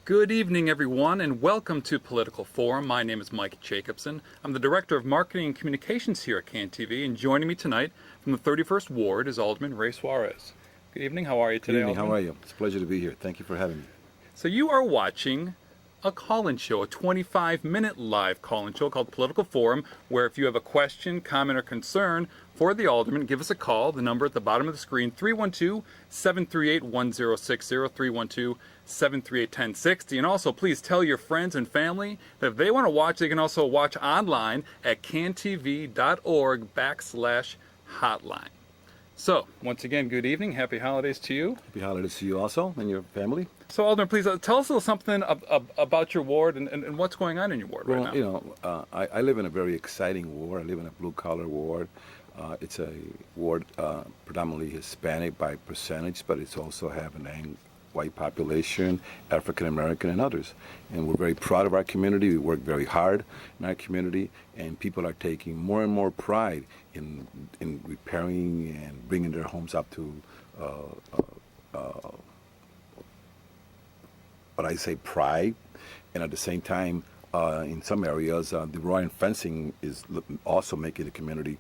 Good evening, everyone, and welcome to Political Forum. My name is Mike Jacobson. I'm the Director of Marketing and Communications here at CAN-TV, and joining me tonight from the 31st Ward is Alderman Ray Suarez. Good evening. How are you today, Good evening. Alderman? How are you? It's a pleasure to be here. Thank you for having me. So you are watching a call-in show, a 25-minute live call-in show called Political Forum, where if you have a question, comment, or concern for the Alderman, give us a call. The number at the bottom of the screen, 312-738-1060, 312-738-1060. And also, please tell your friends and family that if they want to watch, they can also watch online at cantv.org/hotline. So, once again, good evening. Happy holidays to you. Happy holidays to you also and your family. So, Alderman, please tell us a little something about your ward and what's going on in your ward right now. I live in a very exciting ward. I live in a blue-collar ward. It's a ward predominantly Hispanic by percentage, but it's also have an white population, African American, and others. And we're very proud of our community. We work very hard in our community, and people are taking more and more pride in repairing and bringing their homes up to what I say pride, and at the same time, in some areas, the wrought-iron fencing is also making the community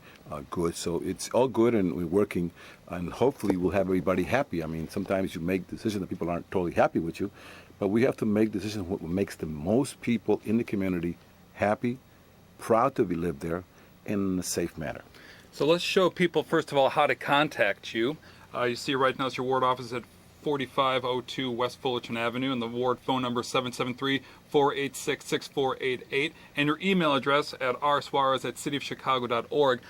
good. So it's all good, and we're working, and hopefully we'll have everybody happy. I mean, sometimes you make decisions that people aren't totally happy with you, but we have to make decisions what makes the most people in the community happy, proud to be lived there, in a safe manner. So let's show people, first of all, how to contact you. You see right now it's your ward office at 4502 West Fullerton Avenue, and the ward phone number 773-486-6488, and your email address at rsuarez@cityofchicago.org.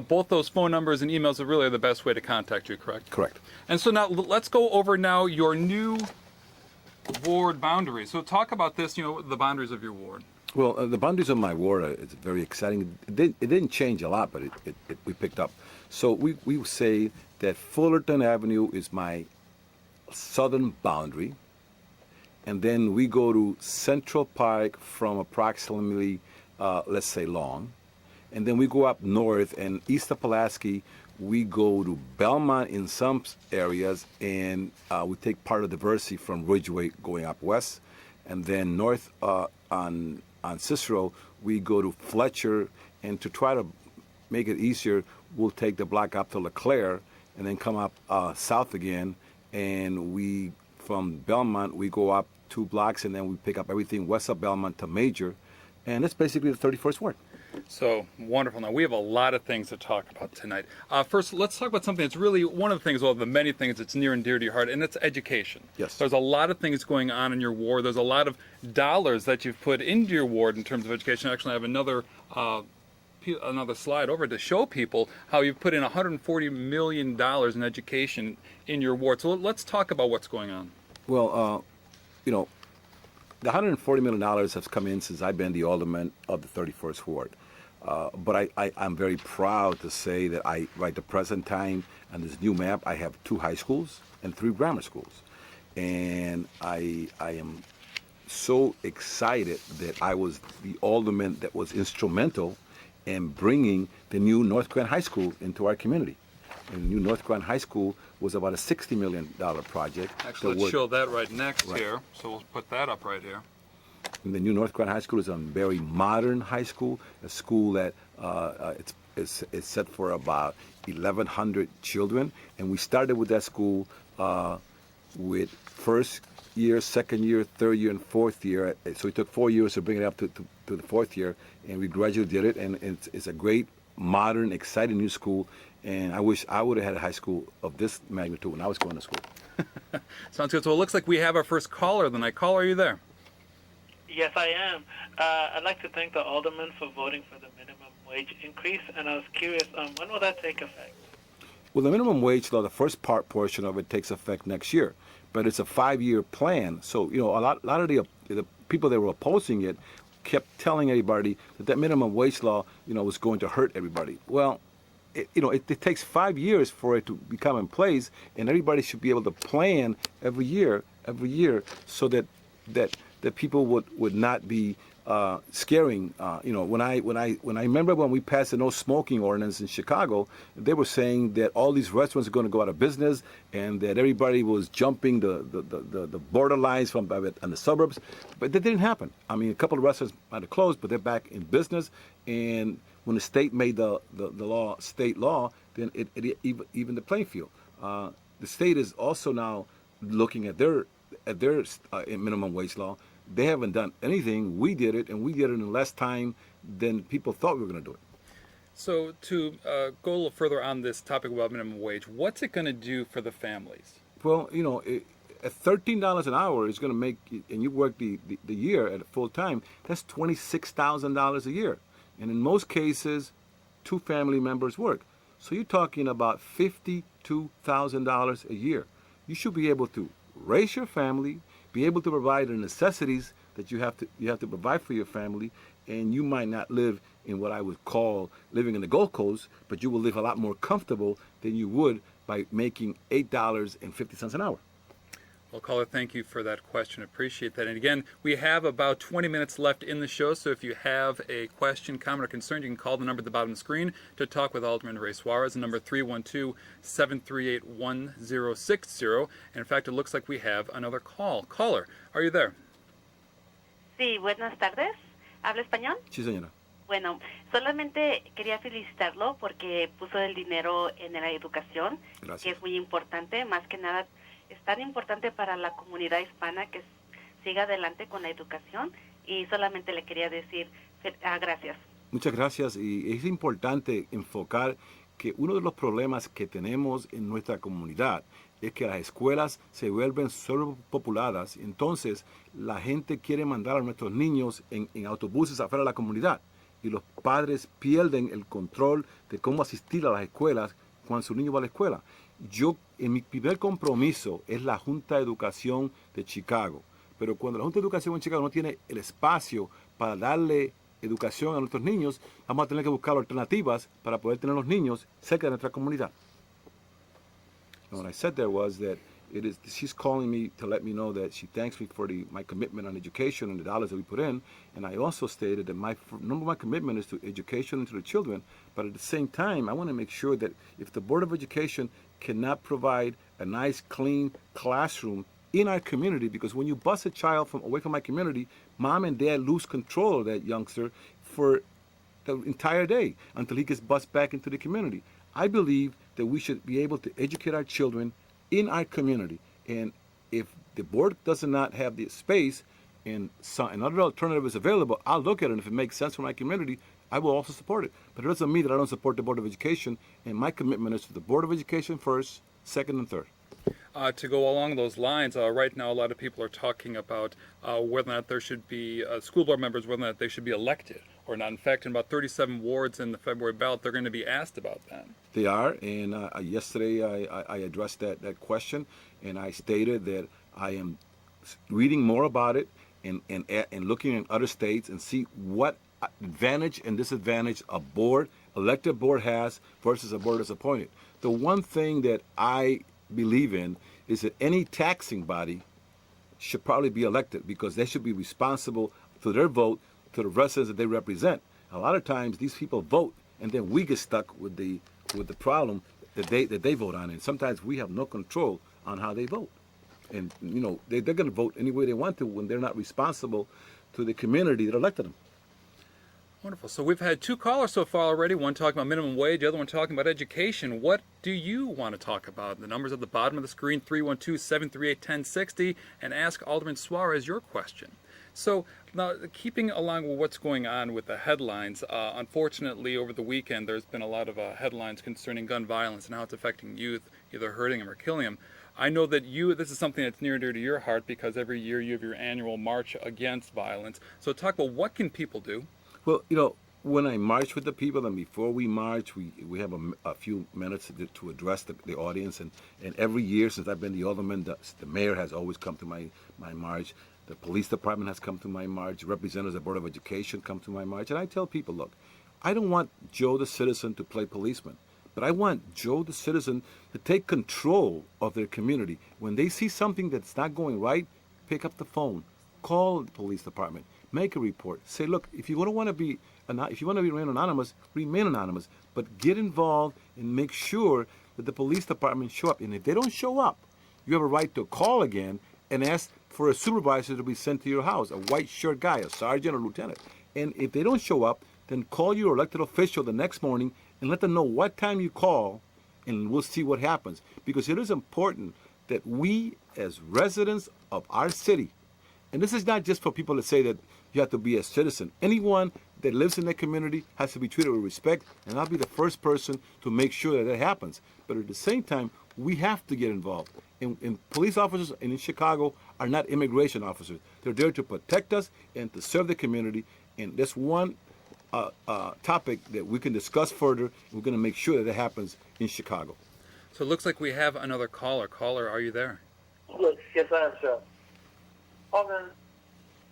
Both those phone numbers and emails are really the best way to contact you, correct? Correct. And so now let's go over now your new ward boundaries. So talk about this, the boundaries of your ward. Well, the boundaries of my ward is very exciting. It didn't change a lot, but we picked up. So we say that Fullerton Avenue is my southern boundary, and then we go to Central Park from approximately, let's say, Long, and then we go up north, and east of Pulaski, we go to Belmont in some areas, and we take part of Diversey from Ridgeway going up west, and then north on Cicero, we go to Fletcher, and to try to make it easier, we'll take the block up to LeClaire, and then come up south again, and from Belmont, we go up 2 blocks, and then we pick up everything west of Belmont to Major, and that's basically the 31st Ward. So, wonderful. Now, we have a lot of things to talk about tonight. First, let's talk about something that's really one of the things, well, the many things that's near and dear to your heart, and it's education. Yes. There's a lot of things going on in your ward. There's a lot of dollars that you've put into your ward in terms of education. Actually, I have another slide over to show people how you've put in $140 million in education in your ward. So let's talk about what's going on. Well, the $140 million has come in since I've been the alderman of the 31st Ward. But I'm very proud to say that right at the present time, on this new map, I have 2 high schools and 3 grammar schools. And I am so excited that I was the alderman that was instrumental in bringing the new North Grand High School into our community. And the new North Grand High School was about a $60 million project. Actually, let's show that right next here. So we'll put that up right here. And the new North Grand High School is a very modern high school, a school that it's set for about 1,100 children. And we started with that school with first year, second year, third year, and fourth year. So it took 4 years to bring it up to the 4th year, and we gradually did it. And it's a great, modern, exciting new school. And I wish I would have had a high school of this magnitude when I was going to school. Sounds good. So it looks like we have our first caller of the night. Caller, are you there? Yes, I am. I'd like to thank the Alderman for voting for the minimum wage increase, and I was curious, when will that take effect? Well, the minimum wage law, the first portion of it takes effect next year, but it's a 5-year plan. So, a lot of the people that were opposing it kept telling everybody that minimum wage law, was going to hurt everybody. Well, it takes 5 years for it to become in place, and everybody should be able to plan every year, so that that people would not be scaring. When I remember when we passed the no smoking ordinance in Chicago, they were saying that all these restaurants are going to go out of business, and that everybody was jumping the border lines from in the suburbs, but that didn't happen. I mean, a couple of restaurants might have closed, but they're back in business. And when the state made the law state law, then it even the playing field. The state is also now looking at their minimum wage law. They haven't done anything. We did it, and we did it in less time than people thought we were going to do it. So to go a little further on this topic about minimum wage, what's it going to do for the families? Well, at $13 an hour is going to make, and you work the year at full time, that's $26,000 a year. And in most cases, 2 family members work. So you're talking about $52,000 a year. You should be able to raise your family, be able to provide the necessities that you have to provide for your family, and you might not live in what I would call living in the Gold Coast, but you will live a lot more comfortable than you would by making $8.50 an hour. Well, caller, thank you for that question. Appreciate that. And again, we have about 20 minutes left in the show, so if you have a question, comment, or concern, you can call the number at the bottom of the screen to talk with Alderman Ray Suarez, the number 312-738-1060. And in fact, it looks like we have another call. Caller, are you there? Sí, buenas tardes. ¿Habla español? Sí, señora. Bueno, solamente quería felicitarlo porque puso el dinero en la educación, Gracias. que es muy importante, más que nada es tan importante para la comunidad hispana que siga adelante con la educación, y solamente le quería decir gracias. Muchas gracias, y es importante enfocar que uno de los problemas que tenemos en nuestra comunidad es que las escuelas se vuelven sobrepopuladas. Entonces la gente quiere mandar a nuestros niños en autobuses afuera de la comunidad, y los padres pierden el control de cómo asistir a las escuelas cuando su niño va a la escuela. En mi primer compromiso es la Junta de Educación de Chicago, pero cuando la Junta de Educación en Chicago no tiene el espacio para darle educación a nuestros niños, vamos a tener que buscar alternativas para poder tener los niños cerca de nuestra comunidad. And what I said there was that she's calling me to let me know that she thanks me for my commitment on education and the dollars that we put in. And I also stated that my number one commitment is to education and to the children. But at the same time, I want to make sure that if the Board of Education cannot provide a nice, clean classroom in our community, because when you bus a child away from my community, mom and dad lose control of that youngster for the entire day until he gets bused back into the community. I believe that we should be able to educate our children in our community, and if the board does not have the space and another alternative is available, I'll look at it, and if it makes sense for my community, I will also support it. But it doesn't mean that I don't support the Board of Education, and my commitment is to the Board of Education first, second, and third. To go along those lines, right now a lot of people are talking about whether or not there should be school board members, whether or not they should be elected or not. In fact, in about 37 wards in the February ballot, they're going to be asked about that. They are, and yesterday I addressed that question, and I stated that I am reading more about it and looking in other states and see what advantage and disadvantage a elected board has versus a board that's appointed. The one thing that I believe in is that any taxing body should probably be elected, because they should be responsible for their vote to the residents that they represent. A lot of times these people vote, and then we get stuck with the problem that they vote on, and sometimes we have no control on how they vote. And they're going to vote any way they want to when they're not responsible to the community that elected them. Wonderful. So we've had 2 callers so far already, one talking about minimum wage, the other one talking about education. What do you want to talk about? The number's at the bottom of the screen, 312-738-1060, and ask Alderman Suarez your question. So now, keeping along with what's going on with the headlines, unfortunately over the weekend there's been a lot of headlines concerning gun violence and how it's affecting youth, either hurting them or killing them. I know that this is something that's near and dear to your heart, because every year you have your annual march against violence. So talk about what can people do. Well, when I march with the people, and before we march, we have a few minutes to address the audience. And every year since I've been the alderman, the mayor has always come to my march. The police department has come to my march. Representatives of the Board of Education come to my march. And I tell people, look, I don't want Joe the citizen to play policeman, but I want Joe the citizen to take control of their community. When they see something that's not going right, pick up the phone, call the police department, make a report. Say, look, if you don't want to be, if you want to remain anonymous, remain anonymous. But get involved and make sure that the police department show up. And if they don't show up, you have a right to call again and ask for a supervisor to be sent to your house, a white shirt guy, a sergeant or lieutenant. And if they don't show up, then call your elected official the next morning and let them know what time you call, and we'll see what happens. Because it is important that we, as residents of our city, and this is not just for people to say that you have to be a citizen. Anyone that lives in that community has to be treated with respect, and I'll be the first person to make sure that that happens. But at the same time, we have to get involved. And police officers in Chicago are not immigration officers. They're there to protect us and to serve the community. And that's one topic that we can discuss further. We're going to make sure that it happens in Chicago. So it looks like we have another caller. Caller, are you there? Yes, I am, sir. Alderman,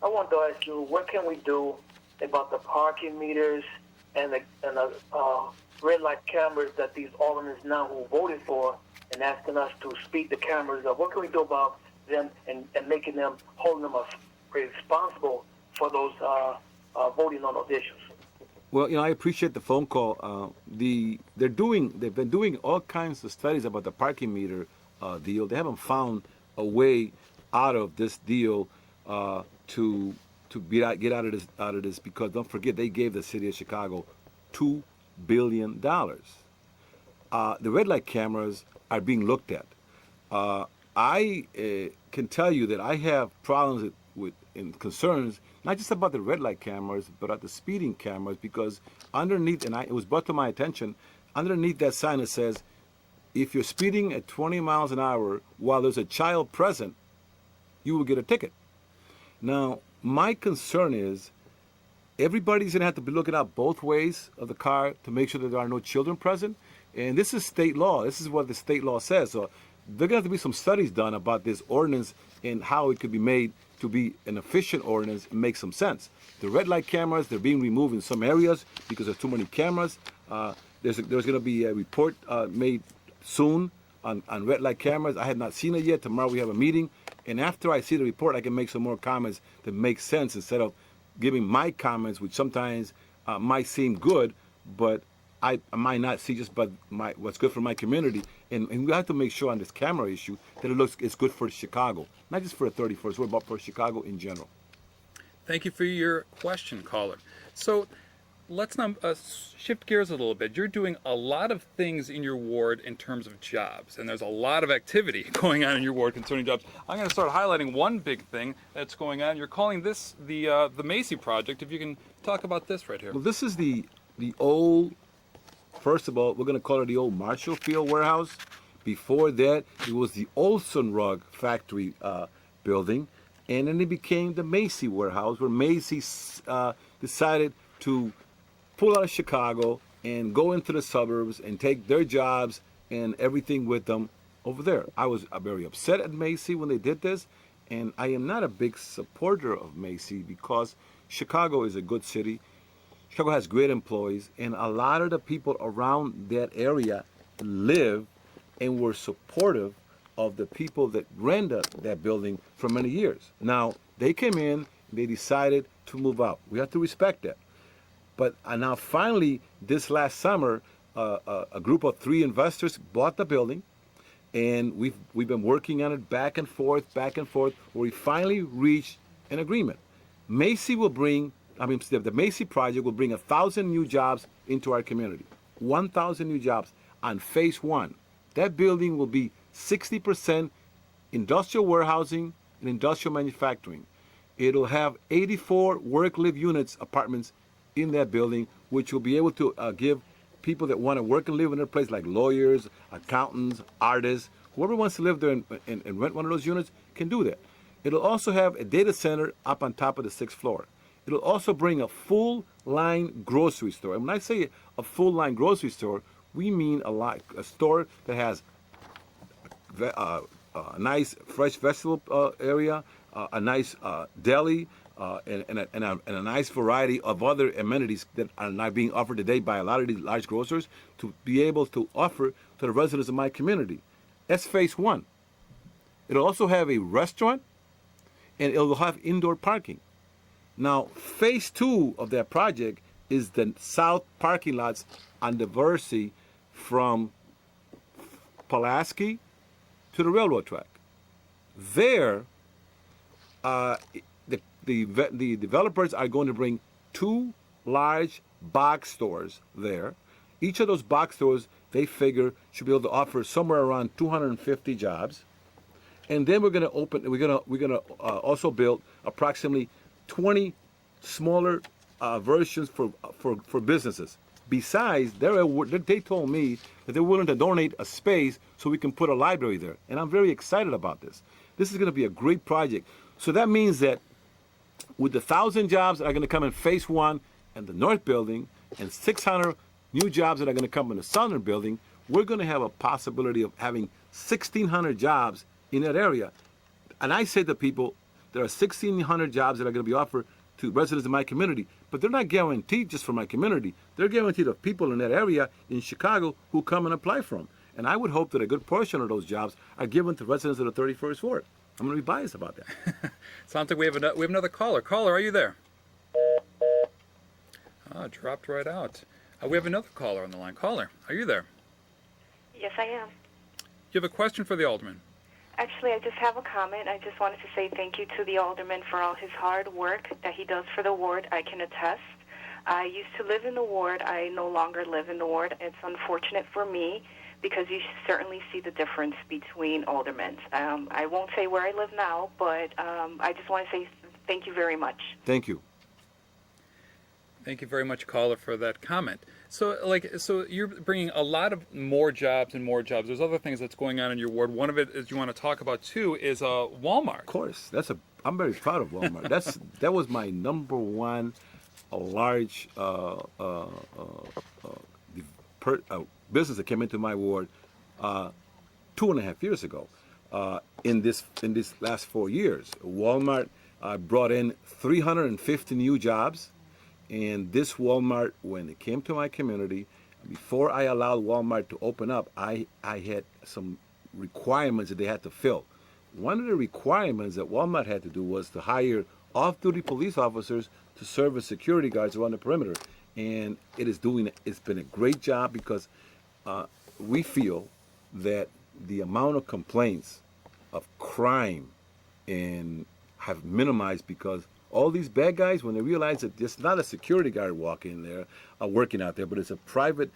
I want to ask you, what can we do about the parking meters and the red light cameras that these aldermen now who voted for and asking us to speed the cameras up? What can we do about them and making them, holding them responsible for those voting on those issues? Well, I appreciate the phone call. They've been doing all kinds of studies about the parking meter deal. They haven't found a way out of this deal to get out of this because don't forget they gave the city of Chicago $2 billion. The red light cameras are being looked at. I can tell you that I have problems and concerns not just about the red light cameras, but about the speeding cameras, because underneath, and it was brought to my attention, underneath that sign it says, if you're speeding at 20 miles an hour while there's a child present, you will get a ticket. Now, my concern is everybody's going to have to be looking out both ways of the car to make sure that there are no children present. And this is state law. This is what the state law says. So there are going to have to be some studies done about this ordinance and how it could be made to be an efficient ordinance and make some sense. The red light cameras, they're being removed in some areas because there's too many cameras. There's going to be a report made soon on red light cameras. I have not seen it yet. Tomorrow we have a meeting. And after I see the report, I can make some more comments that make sense instead of giving my comments, which sometimes might seem good, but I might not see just but what's good for my community. And we have to make sure on this camera issue that it's good for Chicago, not just for the 31st, but for Chicago in general. Thank you for your question, caller. So let's now shift gears a little bit. You're doing a lot of things in your ward in terms of jobs, and there's a lot of activity going on in your ward concerning jobs. I'm going to start highlighting one big thing that's going on. You're calling this the Macy Project. If you can talk about this right here. Well, this is the old. First of all, we're going to call it the old Marshall Field warehouse. Before that, it was the Olson Rug factory building. And then it became the Macy warehouse, where Macy decided to pull out of Chicago and go into the suburbs and take their jobs and everything with them over there. I was very upset at Macy when they did this. And I am not a big supporter of Macy because Chicago is a good city. Chicago has great employees, and a lot of the people around that area live and were supportive of the people that ran that building for many years. Now, they came in, they decided to move out. We have to respect that. But now finally, this last summer, a group of 3 investors bought the building, and we've been working on it back and forth, where we finally reached an agreement. Macy will bring the Macy project will bring 1,000 new jobs into our community. 1,000 new jobs on phase 1. That building will be 60% industrial warehousing and industrial manufacturing. It'll have 84 work-live units, apartments in that building, which will be able to give people that want to work and live in their place, like lawyers, accountants, artists, whoever wants to live there and rent one of those units can do that. It'll also have a data center up on top of the 6th floor. It'll also bring a full-line grocery store. And when I say a full-line grocery store, we mean a store that has a nice fresh vegetable area, a nice deli, and a nice variety of other amenities that are not being offered today by a lot of these large grocers to be able to offer to the residents of my community. That's phase 1. It'll also have a restaurant, and it'll have indoor parking. Now, phase 2 of that project is the south parking lots on Diversey from Pulaski to the railroad track. There, the developers are going to bring 2 large box stores there. Each of those box stores, they figure, should be able to offer somewhere around 250 jobs. And then we're going to also build approximately 20 smaller versions for businesses. Besides, they told me that they're willing to donate a space so we can put a library there. And I'm very excited about this. This is going to be a great project. So that means that with the 1,000 jobs that are going to come in phase 1 and the north building, and 600 new jobs that are going to come in the southern building, we're going to have a possibility of having 1,600 jobs in that area. And I say to people, there are 1,600 jobs that are going to be offered to residents in my community, but they're not guaranteed just for my community. They're guaranteed of people in that area in Chicago who come and apply for them. And I would hope that a good portion of those jobs are given to residents of the 31st Ward. I'm going to be biased about that. Sounds like we have another caller. Caller, are you there? Oh, dropped right out. We have another caller on the line. Caller, are you there? Yes, I am. You have a question for the Alderman? Actually, I just have a comment. I just wanted to say thank you to the Alderman for all his hard work that he does for the ward. I can attest. I used to live in the ward. I no longer live in the ward. It's unfortunate for me because you certainly see the difference between aldermen. I won't say where I live now, but I just want to say thank you very much. Thank you. Thank you very much, caller, for that comment. So you're bringing a lot of more jobs and more jobs. There's other things that's going on in your ward. One of it is you want to talk about too is Walmart. Of course, I'm very proud of Walmart. That was my number one large business that came into my ward 2.5 years ago. In this last 4 years, Walmart brought in 350 new jobs. And this Walmart, when it came to my community, before I allowed Walmart to open up, I had some requirements that they had to fill. One of the requirements that Walmart had to do was to hire off-duty police officers to serve as security guards around the perimeter. And it's been a great job because we feel that the amount of complaints of crime have minimized because all these bad guys, when they realize that it's not a security guard working out there, but it's a private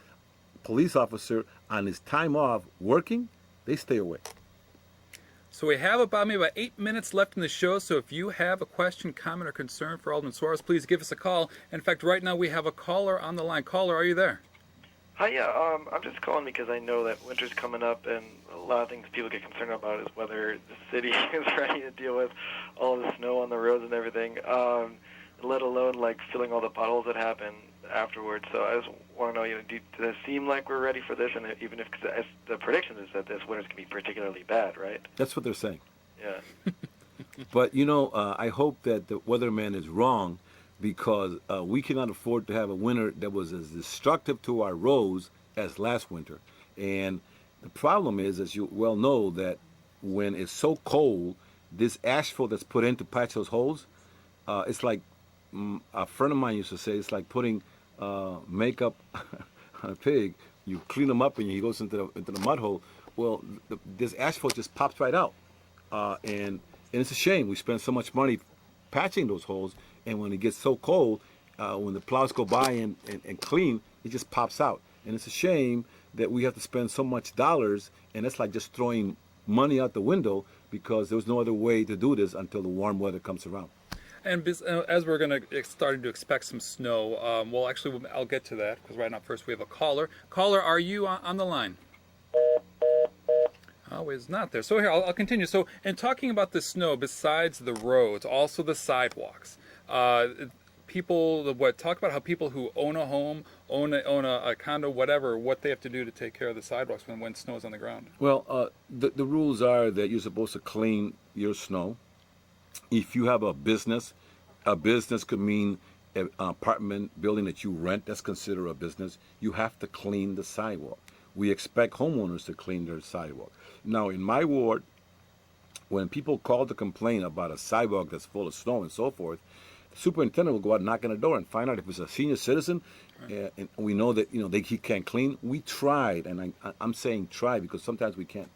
police officer on his time off working, they stay away. So we have about 8 minutes left in the show, so if you have a question, comment, or concern for Alderman Suarez, please give us a call. In fact, right now we have a caller on the line. Caller, are you there? Hi, yeah. I'm just calling because I know that winter's coming up, and a lot of things people get concerned about is whether the city is ready to deal with all the snow on the roads and everything, let alone like filling all the potholes that happen afterwards. So I just want to know, does it seem like we're ready for this? And even if the prediction is that this winter's going to be particularly bad, right? That's what they're saying. Yeah. But I hope that the weatherman is wrong, because we cannot afford to have a winter that was as destructive to our roads as last winter. And the problem is, as you well know, that when it's so cold, this asphalt that's put in to patch those holes, it's like a friend of mine used to say, it's like putting makeup on a pig. You clean him up and he goes into the mud hole. Well, this asphalt just pops right out. And it's a shame. We spend so much money patching those holes, and when it gets so cold, when the plows go by and clean, it just pops out. And it's a shame that we have to spend so much dollars, and it's like just throwing money out the window, because there's no other way to do this until the warm weather comes around. And as we're going to starting to expect some snow, I'll get to that, because right now first we have a caller. Caller, are you on the line? Oh, it's not there. So here, I'll continue. So in talking about the snow, besides the roads, also the sidewalks, talk about how people who own a home, own a condo, whatever, what they have to do to take care of the sidewalks when snow is on the ground. Well, the rules are that you're supposed to clean your snow. If you have a business could mean an apartment building that you rent. That's considered a business. You have to clean the sidewalk. We expect homeowners to clean their sidewalk. Now, in my ward, when people call to complain about a sidewalk that's full of snow and so forth, the superintendent will go out and knock on the door and find out if it's a senior citizen, and we know that he can't clean. We tried, and I'm saying try because sometimes we can't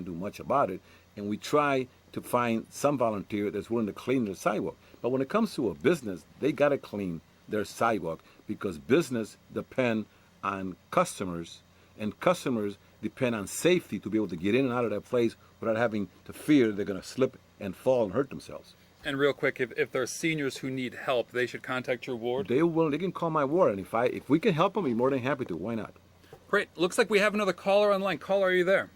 do much about it, and we try to find some volunteer that's willing to clean their sidewalk. But when it comes to a business, they got to clean their sidewalk because business depend on customers, and customers depend on safety to be able to get in and out of that place without having to fear they're going to slip and fall and hurt themselves. And real quick, if there are seniors who need help, they should contact your ward? They can call my ward, and if we can help them, we're more than happy to. Why not? Great. Looks like we have another caller online. Caller, are you there?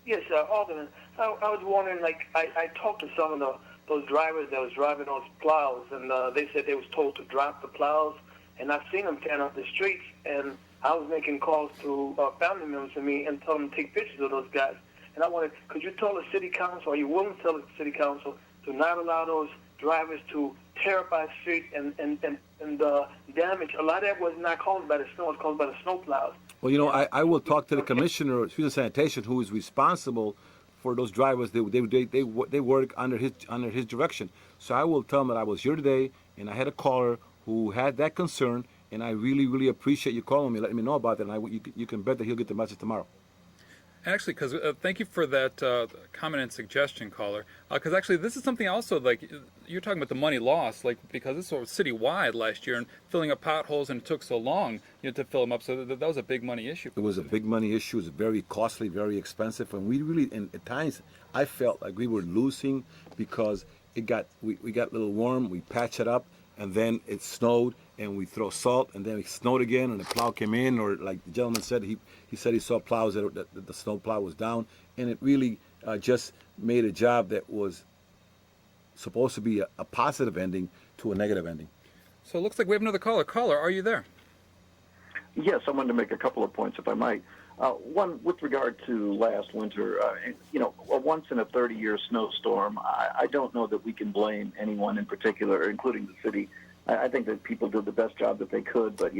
Yes, Alderman. I was wondering, I talked to some of those drivers that was driving those plows, and they said they was told to drop the plows, and I've seen them tearing up the streets, and I was making calls to family members of me and telling them to take pictures of those guys. And I wanted, could you tell the city council, are you willing to tell the city council to not allow those drivers to tear up our streets and damage? A lot of that was not caused by the snow, it's caused by the snow plows. Well, I will talk to the commissioner of street sanitation, who is responsible for those drivers. They work under his direction. So I will tell him that I was here today, and I had a caller who had that concern, and I really, really appreciate you calling me, letting me know about that. And you can bet that he'll get the message tomorrow. Actually, because thank you for that comment and suggestion, caller. Because actually, this is something also, like, you're talking about the money lost, like, because this was citywide last year, and filling up potholes, and it took so long to fill them up. So that was a big money issue. It was a big money issue. It was very costly, very expensive, and we really, and at times, I felt like we were losing because we got a little warm. We patched it up, and then it snowed, and we throw salt, and then it snowed again, and the plow came in, or like the gentleman said, he said he saw plows that the snow plow was down, and it really just made a job that was supposed to be a positive ending to a negative ending. So it looks like we have another caller. Caller, are you there? Yes, I wanted to make a couple of points, if I might. One, with regard to last winter, a once-in-a-30-year snowstorm, I don't know that we can blame anyone in particular, including the city. I think that people did the best job that they could, but,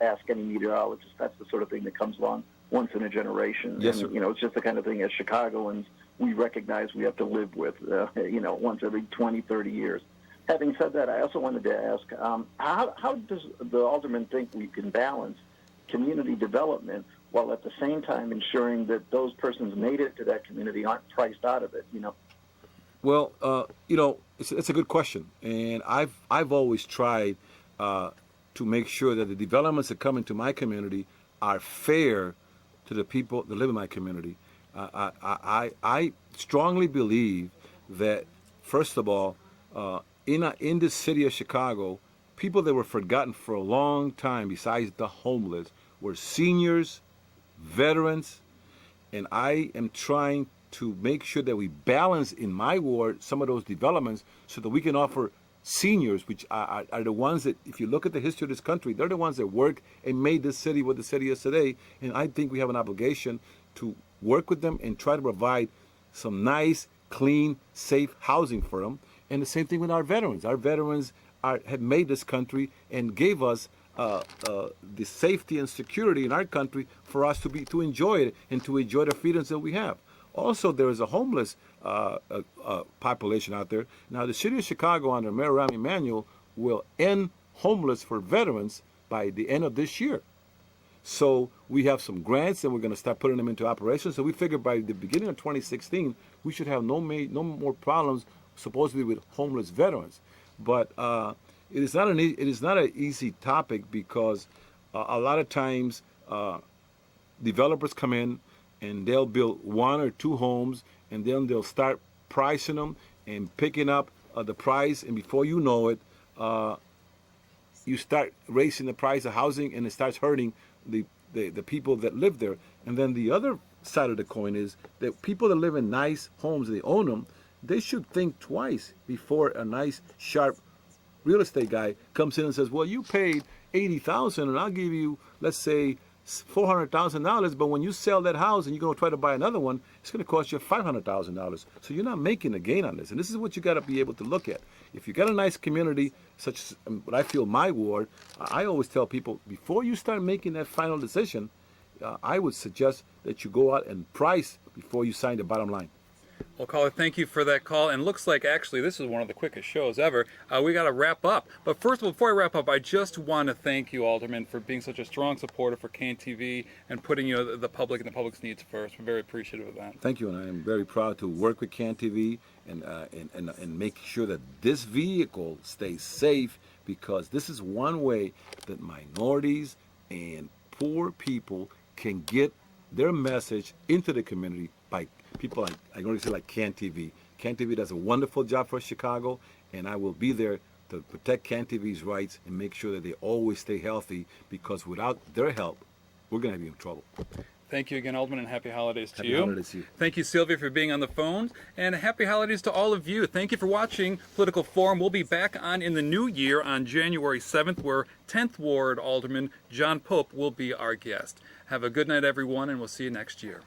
ask any meteorologist, that's the sort of thing that comes along once in a generation. Yes, sir. And, it's just the kind of thing as Chicagoans we recognize we have to live with, once every 20, 30 years. Having said that, I also wanted to ask, how does the alderman think we can balance community development while at the same time ensuring that those persons native to that community aren't priced out of it, Well, it's a good question, and I've always tried to make sure that the developments that come into my community are fair to the people that live in my community. I strongly believe that, first of all, in the city of Chicago, people that were forgotten for a long time, besides the homeless, were seniors, veterans, and I am trying to make sure that we balance in my ward some of those developments so that we can offer seniors, which are the ones that, if you look at the history of this country, they're the ones that work and made this city what the city is today. And I think we have an obligation to work with them and try to provide some nice, clean, safe housing for them. And the same thing with our veterans. Our veterans have made this country and gave us the safety and security in our country for us to enjoy it and to enjoy the freedoms that we have. Also, there is a homeless population out there. Now, the city of Chicago under Mayor Rahm Emanuel will end homeless for veterans by the end of this year. So we have some grants and we're going to start putting them into operation. So we figure by the beginning of 2016, we should have no more problems supposedly with homeless veterans. But it is not an easy topic because a lot of times developers come in and they'll build one or two homes, and then they'll start pricing them and picking up the price, and before you know it, you start raising the price of housing, and it starts hurting the people that live there. And then the other side of the coin is that people that live in nice homes, they own them, they should think twice before a nice, sharp real estate guy comes in and says, well, you paid $80,000 and I'll give you, let's say, $400,000, but when you sell that house and you're going to try to buy another one, it's going to cost you $500,000. So you're not making a gain on this. And this is what you got to be able to look at. If you got a nice community, such as what I feel my ward, I always tell people, before you start making that final decision, I would suggest that you go out and price before you sign the bottom line. Well, caller, thank you for that call. And looks like actually this is one of the quickest shows ever. We got to wrap up. But first of all, before I wrap up, I just want to thank you, Alderman, for being such a strong supporter for KNTV and putting the public and the public's needs first. We're very appreciative of that. Thank you, and I am very proud to work with CanTV and make sure that this vehicle stays safe, because this is one way that minorities and poor people can get their message into the community by people like, I'm going to say, like CanTV. CanTV does a wonderful job for Chicago, and I will be there to protect CanTV's rights and make sure that they always stay healthy, because without their help, we're going to be in trouble. Thank you again, Alderman, and happy holidays to Happy you. holidays to you. Thank you, Sylvia, for being on the phone, and happy holidays to all of you. Thank you for watching Political Forum. We'll be back on in the new year on January 7th, where 10th Ward Alderman John Pope will be our guest. Have a good night, everyone, and we'll see you next year.